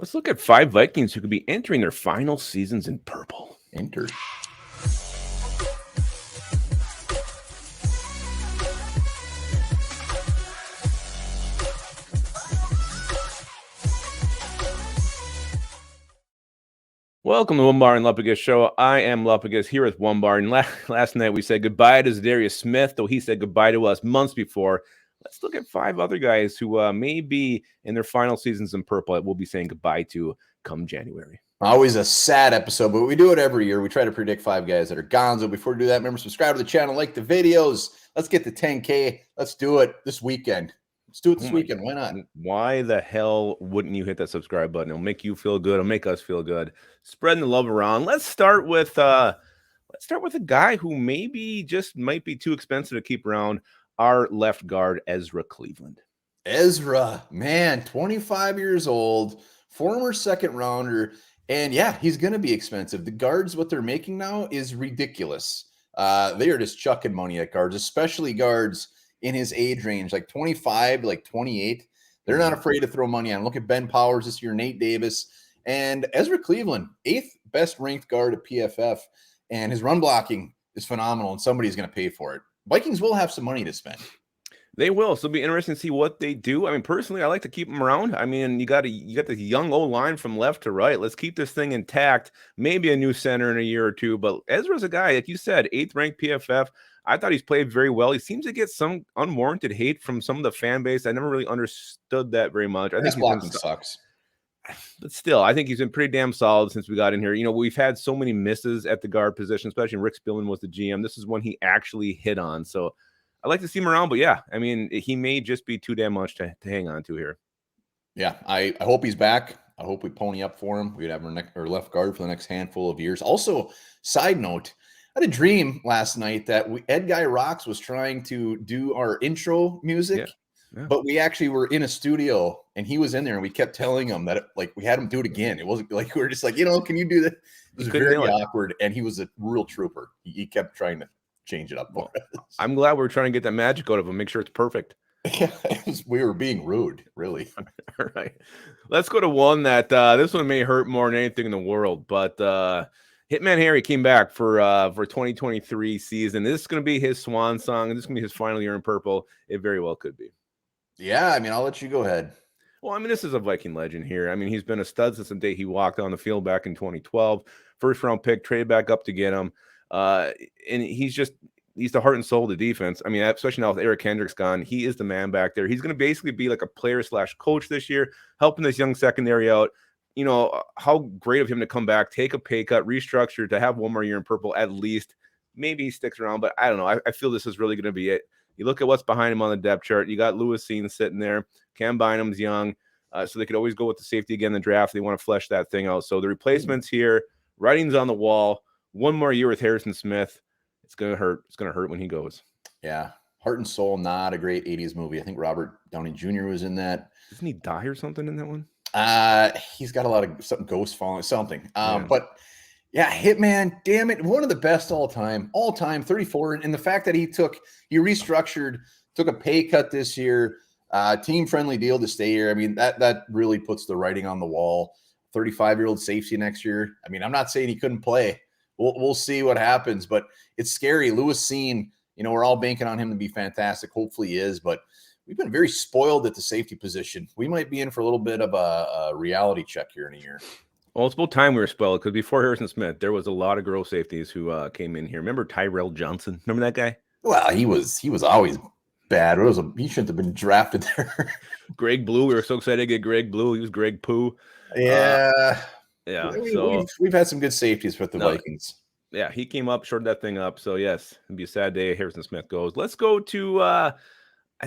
Let's look at 5 Vikings who could be entering their final seasons in purple. Enter. Welcome to Onebar and Lupagus show. I am Lupagus here with Onebar. And last night we said goodbye to Zadarius Smith, though he said goodbye to us months before. Let's look at 5 other guys who may be in their final seasons in purple that we'll be saying goodbye to come January. Always a sad episode, but we do it every year. We try to predict 5 guys that are gonzo. Before we do that, remember, subscribe to the channel, like the videos. Let's get to 10K. Let's do it this weekend. Let's do it this weekend. Why not? Why the hell wouldn't you hit that subscribe button? It'll make you feel good. It'll make us feel good. Spreading the love around. Let's start with a guy who maybe just might be too expensive to keep around. Our left guard, Ezra Cleveland. Ezra, man, 25 years old, former second rounder. And yeah, he's going to be expensive. The guards, what they're making now is ridiculous. They are just chucking money at guards, especially guards in his age range, like 25, like 28. They're not afraid to throw money on. Look at Ben Powers this year, Nate Davis, and Ezra Cleveland, 8th best ranked guard at PFF. And his run blocking is phenomenal, and somebody's going to pay for it. Vikings will have some money to spend. They will. So it'll be interesting to see what they do. I mean, personally, I like to keep them around. I mean, you got the young O-line from left to right. Let's keep this thing intact. Maybe a new center in a year or two. But Ezra's a guy, like you said, 8th ranked PFF. I thought he's played very well. He seems to get some unwarranted hate from some of the fan base. I never really understood that very much. I think blocking sucks. But still, I think he's been pretty damn solid since we got in here. You know, we've had so many misses at the guard position, especially when Rick Spielman was the GM. This is one he actually hit on. So I like to see him around, but yeah, I mean, he may just be too damn much to hang on to here. Yeah, I hope he's back. I hope we pony up for him. We'd have our left guard for the next handful of years. Also, side note, I had a dream last night that Ed Guy Rocks was trying to do our intro music, but we actually were in a studio and he was in there and we kept telling him that we had him do it again. It wasn't like we were just like, can you do that? It was very awkward, and he was a real trooper. He kept trying to change it up for us. I'm glad we're trying to get that magic out of him, make sure it's perfect. Yeah, we were being rude, really. All right. Let's go to one that this one may hurt more than anything in the world, but Hitman Harry came back for 2023 season. This is going to be his swan song. This is going to be his final year in purple. It very well could be. Yeah, I mean, I'll let you go ahead. Well, I mean, this is a Viking legend here. I mean, he's been a stud since the day he walked on the field back in 2012. First round pick, traded back up to get him. And he's the heart and soul of the defense. I mean, especially now with Eric Kendricks gone, he is the man back there. He's going to basically be like a player/coach this year, helping this young secondary out. You know, how great of him to come back, take a pay cut, restructure, to have one more year in purple at least. Maybe he sticks around, but I don't know. I feel this is really going to be it. You look at what's behind him on the depth chart. You got Lewis Seen sitting there. Cam Bynum's young, so they could always go with the safety again in the draft. They want to flesh that thing out. So the replacements here, writing's on the wall. One more year with Harrison Smith. It's going to hurt. It's going to hurt when he goes. Yeah. Heart and Soul, not a great 80s movie. I think Robert Downey Jr. was in that. Doesn't he die or something in that one? He's got a lot of ghost following something. But yeah, Hitman, damn it. One of the best all time, 34. And the fact that he restructured, took a pay cut this year, team friendly deal to stay here. I mean, that really puts the writing on the wall. 35-year-old safety next year. I mean, I'm not saying he couldn't play. We'll see what happens, but it's scary. Lewis Seen, we're all banking on him to be fantastic. Hopefully he is, but we've been very spoiled at the safety position. We might be in for a little bit of a reality check here in a year. Well, it's about time we were spoiled, because before Harrison Smith, there was a lot of girl safeties who came in here. Remember Tyrell Johnson? Remember that guy? Well, he was always bad. He shouldn't have been drafted there. Greg Blue. We were so excited to get Greg Blue. He was Greg Pooh. Yeah. Yeah, we've had some good safeties with the Vikings. Yeah, he came up, shorted that thing up. So yes, it'd be a sad day. Harrison Smith goes. Let's go to I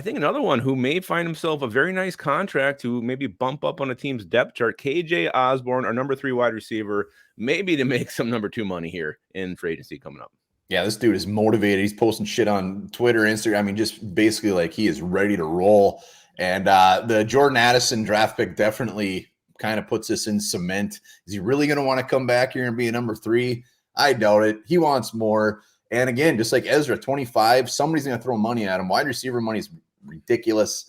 think another one who may find himself a very nice contract to maybe bump up on a team's depth chart. KJ Osborne, our number 3 wide receiver, maybe to make some number 2 money here in free agency coming up. Yeah, this dude is motivated. He's posting shit on Twitter, Instagram. I mean, just basically like he is ready to roll. And the Jordan Addison draft pick definitely kind of puts this in cement. Is he really going to want to come back here and be a number 3? I doubt it. He wants more. And again, just like Ezra, 25, somebody's going to throw money at him. Wide receiver money is ridiculous.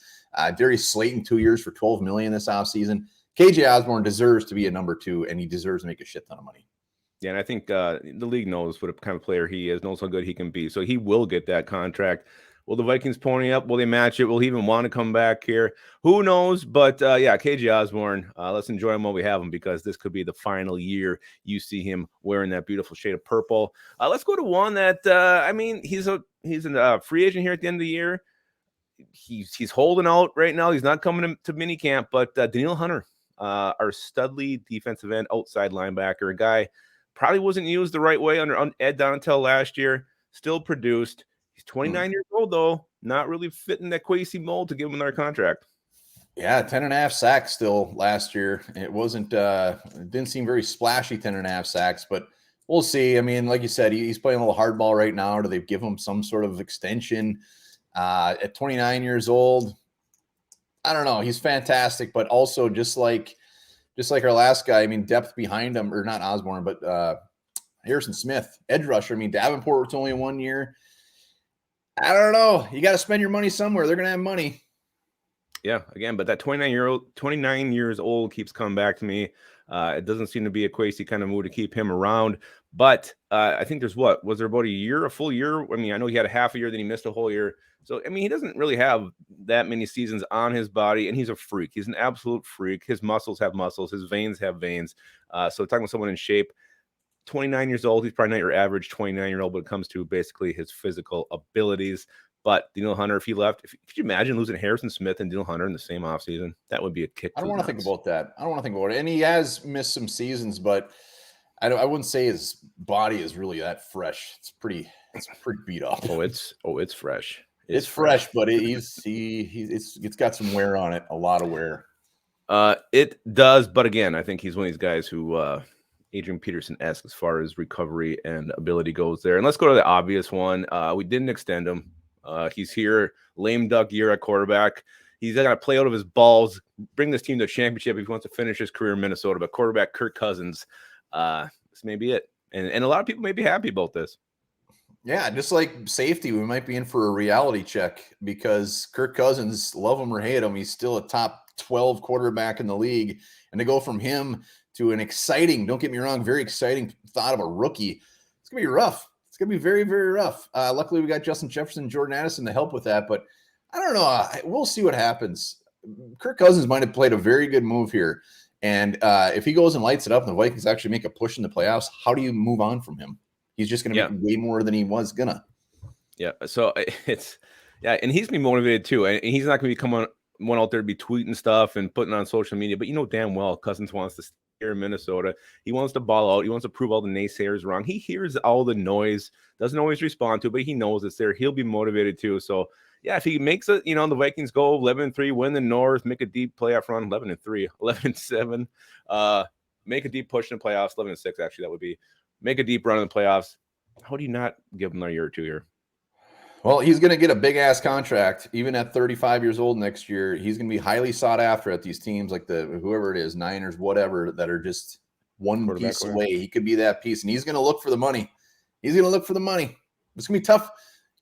Darius Slayton, 2 years for $12 million this offseason. KJ Osborne deserves to be a number 2, and he deserves to make a shit ton of money. Yeah, and I think the league knows what kind of player he is, knows how good he can be. So he will get that contract. Will the Vikings pony up? Will they match it? Will he even want to come back here? Who knows? But yeah, KJ Osborne, let's enjoy him while we have him, because this could be the final year you see him wearing that beautiful shade of purple. Let's go to one that, I mean, he's a free agent here at the end of the year. He's holding out right now. He's not coming to mini camp, but Danielle Hunter, our Studley defensive end, outside linebacker, a guy probably wasn't used the right way under Ed Donatel last year, still produced. He's 29 years old, though, not really fitting that Kwesi mold to give him another contract. Yeah, 10.5 sacks still last year. It wasn't, it didn't seem very splashy 10.5 sacks, but we'll see. I mean, like you said, he's playing a little hardball right now. Do they give him some sort of extension? At 29 years old, I don't know. He's fantastic, but also just like our last guy, I mean, depth behind him, or not Osborne, but Harrison Smith, edge rusher. I mean, Davenport was only 1 year. I don't know. You got to spend your money somewhere. They're going to have money. Yeah, again, but that 29 years old keeps coming back to me. It doesn't seem to be a Kwesi kind of move to keep him around. But I think was there about a full year? I mean, I know he had a half a year, then he missed a whole year. So, I mean, he doesn't really have that many seasons on his body, and he's a freak. He's an absolute freak. His muscles have muscles. His veins have veins. So talking about someone in shape, 29 years old, he's probably not your average 29-year-old when it comes to basically his physical abilities. But Danielle Hunter, if he left, could you imagine losing Harrison Smith and Danielle Hunter in the same offseason? That would be a kick. I don't want to think about that. I don't want to think about it. And he has missed some seasons, but I wouldn't say his body is really that fresh. It's pretty beat up. It's fresh. It's fresh, but it's got some wear on it, a lot of wear. It does, but again, I think he's one of these guys who Adrian Peterson-esque as far as recovery and ability goes there. And let's go to the obvious one. We didn't extend him. He's here, lame duck year at quarterback. He's got to play out of his balls, bring this team to a championship if he wants to finish his career in Minnesota. But quarterback Kirk Cousins, this may be it. And a lot of people may be happy about this. Yeah, just like safety, we might be in for a reality check, because Kirk Cousins, love him or hate him, he's still a top 12 quarterback in the league. And to go from him to an exciting, don't get me wrong, very exciting thought of a rookie, it's going to be rough. It's going to be very, very rough. Luckily, we got Justin Jefferson and Jordan Addison to help with that, but I don't know. We'll see what happens. Kirk Cousins might have played a very good move here. And if he goes and lights it up and the Vikings actually make a push in the playoffs, how do you move on from him? He's just going to make way more than he was gonna. Yeah. So and he's going to be motivated too. And he's not going to be coming one out there to be tweeting stuff and putting on social media. But you know damn well Cousins wants to stay here in Minnesota. He wants to ball out. He wants to prove all the naysayers wrong. He hears all the noise, doesn't always respond to it, but he knows it's there. He'll be motivated too. So yeah, if he makes it, the Vikings go 11-3, win the North, make a deep playoff run, 11-3, 11-7, make a deep push in the playoffs, 11-6 actually that would be. Make a deep run in the playoffs. How do you not give him a year or two here? Well, he's going to get a big-ass contract. Even at 35 years old next year, he's going to be highly sought after at these teams like whoever it is, Niners, whatever, that are just one piece away. He could be that piece, and he's going to look for the money. It's going to be tough.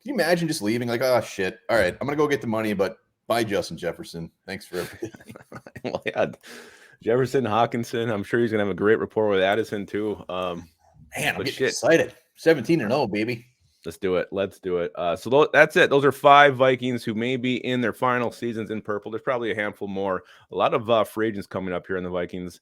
Can you imagine just leaving like, oh, shit. All right, I'm going to go get the money, but bye, Justin Jefferson. Thanks for everything. Well, yeah, Jefferson, Hawkinson, I'm sure he's going to have a great rapport with Addison too. Man, I'm getting excited. 17-0, baby. Let's do it. So that's it. Those are 5 Vikings who may be in their final seasons in purple. There's probably a handful more. A lot of free agents coming up here in the Vikings.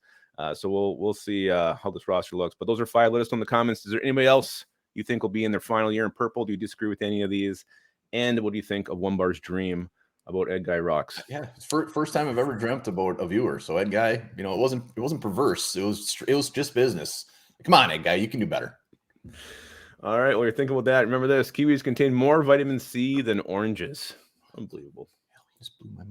So we'll see how this roster looks. But those are 5. Let us know in the comments. Is there anybody else you think will be in their final year in purple? Do you disagree with any of these? And what do you think of Onebar's dream about Ed Guy Rocks? Yeah, it's first time I've ever dreamt about a viewer. So Ed Guy, it wasn't perverse. It was just business. Come on, Ed Guy, you can do better. All right, well, you're thinking about that. Remember this: kiwis contain more vitamin C than oranges. Unbelievable. Just blew my mind.